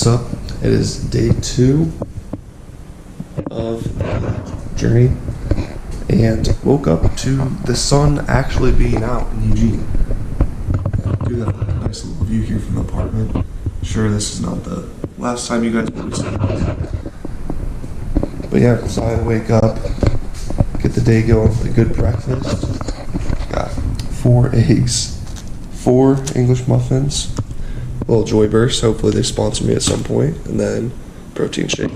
What's up? It is day 2 of the journey, and woke up to the sun actually being out in Eugene. Do have a nice little view here from the apartment. Sure, this is not the last time you guys will be seeing this. But yeah, decided to wake up, get the day going with a good breakfast. Got 4 eggs, 4 English muffins, a little Joy Burst, hopefully they sponsor me at some point, and then protein shake.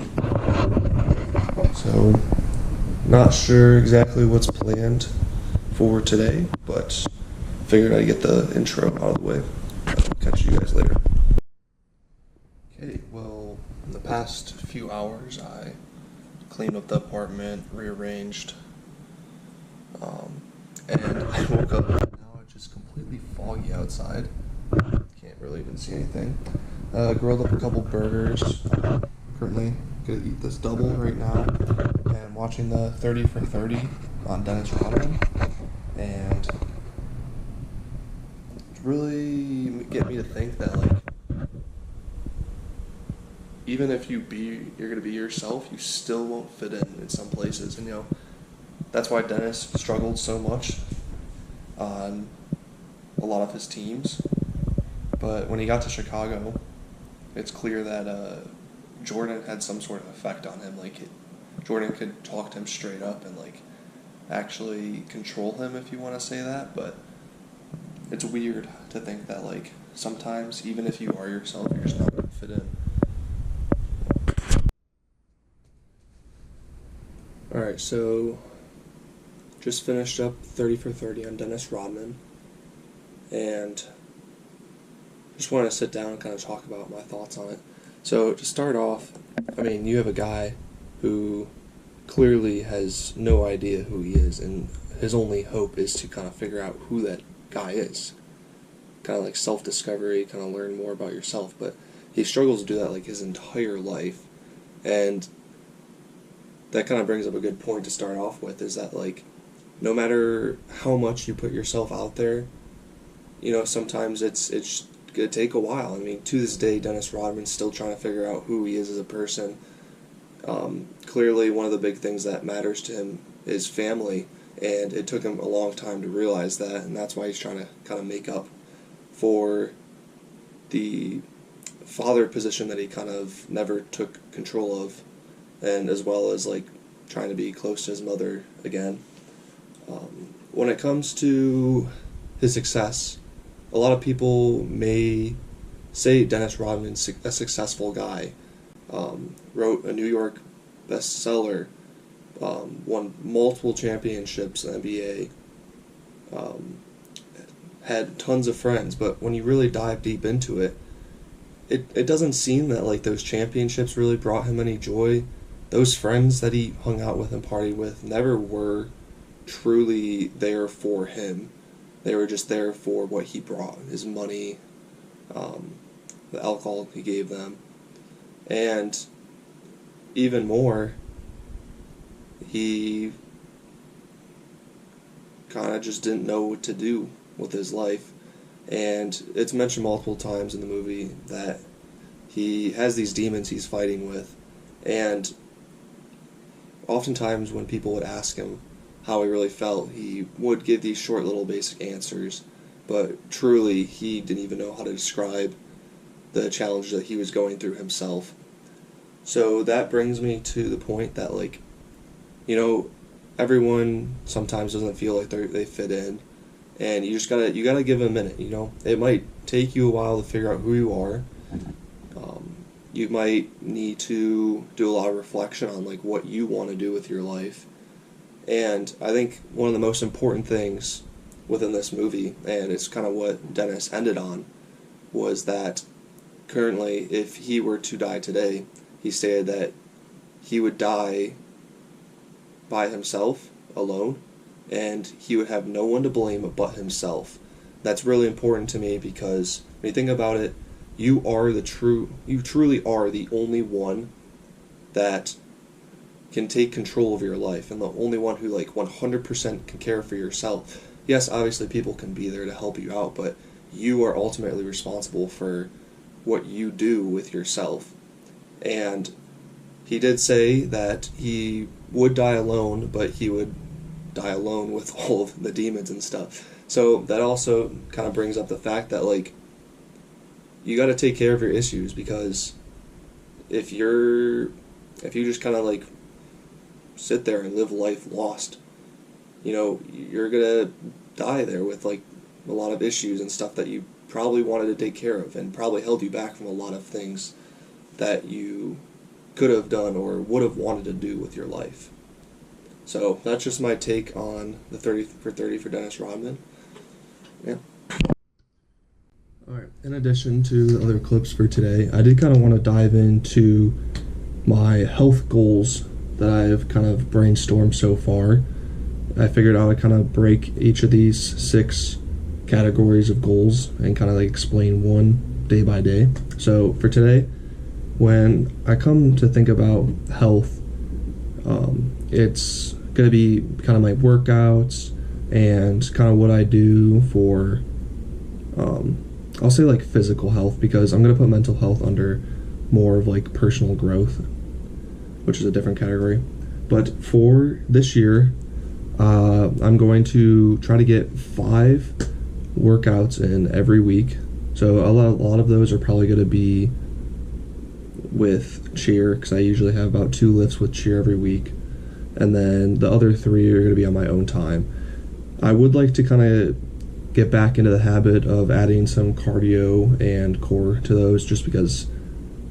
So, not sure exactly what's planned for today, but figured I'd get the intro out of the way. I'll catch you guys later. Okay, well, in the past few hours, I cleaned up the apartment, rearranged, and I woke up right now. It's just completely foggy outside. Can't really even see anything. Grilled up a couple burgers. Currently gonna eat this double right now, and watching the 30 for 30 on Dennis Rodman, and it's really get me to think that, like, even if you're gonna be yourself, you still won't fit in some places, and that's why Dennis struggled so much on a lot of his teams. But when he got to Chicago, it's clear that Jordan had some sort of effect on him. Like, Jordan could talk to him straight up and, like, actually control him, if you want to say that. But it's weird to think that, like, sometimes even if you are yourself, you're just not going to fit in. Alright, so just finished up 30 for 30 on Dennis Rodman, and just wanted to sit down and kind of talk about my thoughts on it. So to start off, I mean, you have a guy who clearly has no idea who he is, and his only hope is to kind of figure out who that guy is. Kind of like self-discovery, kind of learn more about yourself, but he struggles to do that like his entire life. And that kind of brings up a good point to start off with, is that, like, no matter how much you put yourself out there, sometimes it's going to take a while. I mean, to this day, Dennis Rodman's still trying to figure out who he is as a person. Clearly, one of the big things that matters to him is family, and it took him a long time to realize that, and that's why he's trying to kind of make up for the father position that he kind of never took control of, and as well as, like, trying to be close to his mother again. When it comes to his success, a lot of people may say Dennis Rodman's a successful guy. Wrote a New York bestseller, won multiple championships in the NBA, had tons of friends, but when you really dive deep into it, it doesn't seem that, like, those championships really brought him any joy. Those friends that he hung out with and partied with never were truly there for him. They were just there for what he brought, his money, the alcohol he gave them. And even more, he kind of just didn't know what to do with his life. And it's mentioned multiple times in the movie that he has these demons he's fighting with. And oftentimes when people would ask him how he really felt, he would give these short little basic answers, but truly he didn't even know how to describe the challenge that he was going through himself. So that brings me to the point that, like, everyone sometimes doesn't feel like they fit in, and you gotta give it a minute. It might take you a while to figure out who you are. You might need to do a lot of reflection on, like, what you want to do with your life. And I think one of the most important things within this movie, and it's kind of what Dennis ended on, was that currently, if he were to die today, he stated that he would die by himself, alone, and he would have no one to blame but himself. That's really important to me because when you think about it, you truly are the only one that can take control of your life, and the only one who, like, 100% can care for yourself. Yes, obviously people can be there to help you out, but you are ultimately responsible for what you do with yourself. And he did say that he would die alone, but he would die alone with all of the demons and stuff. So that also kind of brings up the fact that, like, you got to take care of your issues, because if you just kind of like sit there and live life lost, you're gonna die there with like a lot of issues and stuff that you probably wanted to take care of, and probably held you back from a lot of things that you could have done or would have wanted to do with your life. So that's just my take on the 30 for 30 for Dennis Rodman. Yeah. Alright, in addition to the other clips for today, I did kind of want to dive into my health goals that I've kind of brainstormed so far. I figured I would kind of break each of these 6 categories of goals and kind of like explain one day by day. So for today, when I come to think about health, it's going to be kind of my workouts and kind of what I do for I'll say like physical health, because I'm going to put mental health under more of like personal growth, which is a different category. But for this year, I'm going to try to get 5 workouts in every week. So a lot of those are probably going to be with cheer, because I usually have about 2 lifts with cheer every week. And then the other 3 are going to be on my own time. I would like to kind of get back into the habit of adding some cardio and core to those, just because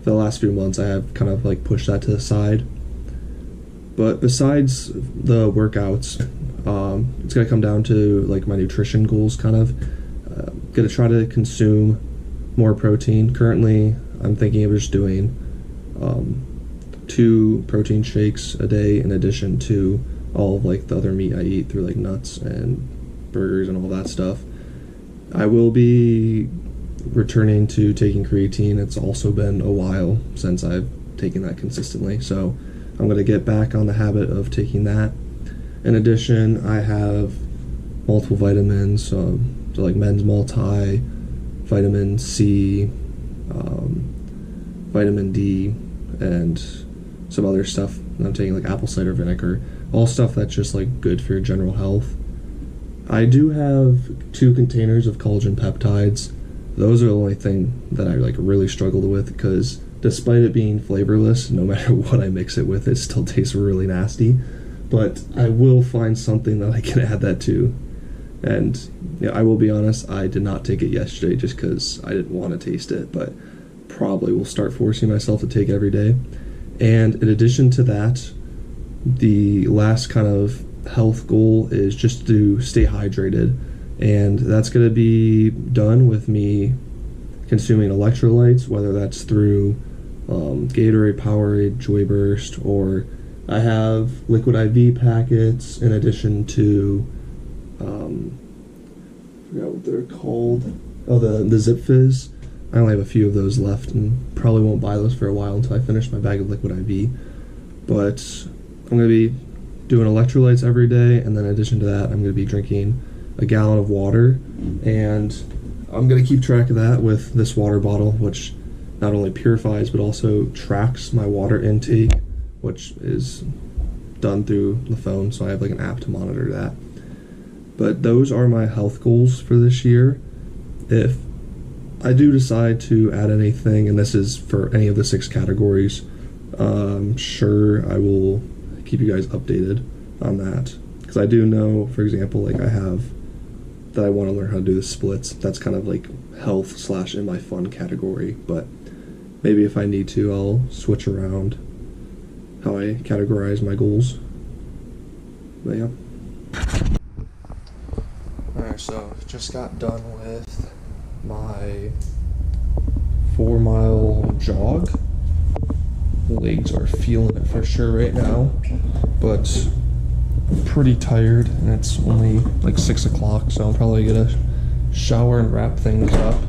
for the last few months I have kind of like pushed that to the side. But besides the workouts, it's going to come down to like my nutrition goals, kind of. Going to try to consume more protein. Currently, I'm thinking of just doing 2 protein shakes a day, in addition to all of like the other meat I eat through like nuts and burgers and all that stuff. I will be returning to taking creatine. It's also been a while since I've taken that consistently, so I'm going to get back on the habit of taking that. In addition, I have multiple vitamins, so like men's multi, vitamin C, vitamin D, and some other stuff. I'm taking like apple cider vinegar, all stuff that's just like good for your general health. I do have 2 containers of collagen peptides. Those are the only thing that I like really struggled with, because despite it being flavorless, no matter what I mix it with, it still tastes really nasty. But I will find something that I can add that to. And I will be honest, I did not take it yesterday just because I didn't want to taste it, but probably will start forcing myself to take it every day. And in addition to that, the last kind of health goal is just to stay hydrated, and that's going to be done with me consuming electrolytes, whether that's through Gatorade, Powerade, Joy Burst, or I have liquid IV packets, in addition to I forgot what they're called. Oh, the Zip Fizz. I only have a few of those left, and probably won't buy those for a while until I finish my bag of liquid IV. But I'm going to be doing electrolytes every day, and then in addition to that, I'm going to be drinking a gallon of water, and I'm going to keep track of that with this water bottle, which not only purifies but also tracks my water intake, which is done through the phone, so I have like an app to monitor that. But those are my health goals for this year. If I do decide to add anything, and this is for any of the 6 categories, I'm sure I will keep you guys updated on that. Because I do know, for example, like I have that I want to learn how to do the splits. That's kind of like health / in my fun category. But maybe if I need to, I'll switch around how I categorize my goals. But yeah. Alright, so just got done with my 4-mile jog. Legs are feeling it for sure right now, but I'm pretty tired, and it's only like 6 o'clock, so I'm probably gonna shower and wrap things up.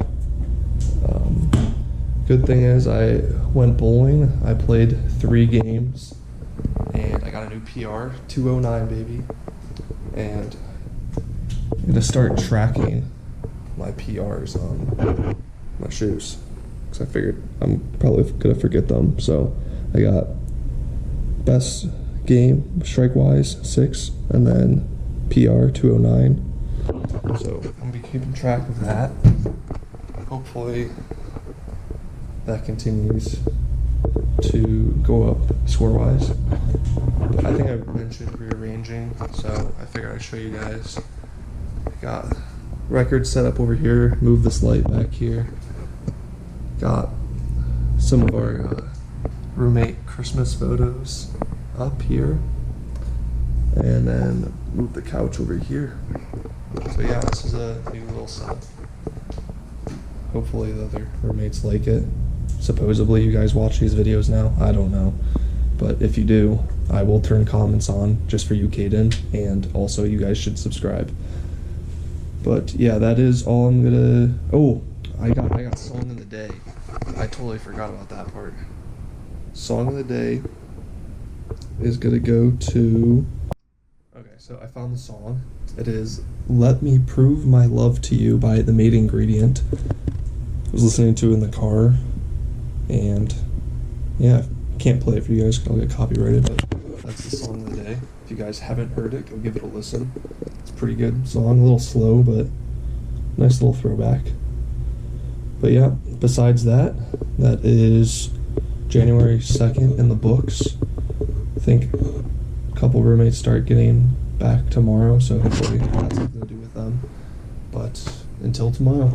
Good thing is I went bowling. I played 3 games, and I got a new PR, 209 baby, and I'm gonna start tracking my PRs on my shoes. because I figured I'm probably gonna forget them. So I got best game strike wise 6, and then PR 209. So I'm gonna be keeping track of that. Hopefully that continues to go up score wise. But I think I mentioned rearranging, so I figured I'd show you guys. Got records set up over here, move this light back here. Got some of our roommate Christmas photos up here, and then move the couch over here. So yeah, this is a new little setup. Hopefully the other roommates like it. Supposedly you guys watch these videos now, I don't know. But if you do, I will turn comments on just for you, Caden, and also you guys should subscribe. But yeah, that is all I'm gonna. Oh, I got song of the day. I totally forgot about that part. Song of the day is gonna go to. Okay, so I found the song. It is "Let Me Prove My Love to You" by The Made Ingredient. I was listening to it in the car, and yeah, can't play it for you guys because I'll get copyrighted, but that's the song of the day. If you guys haven't heard it, go give it a listen. It's a pretty good song, a little slow, but nice little throwback. But yeah, besides that, that is January 2nd in the books. I think a couple roommates start getting back tomorrow, so hopefully that's something to do with them. But until tomorrow.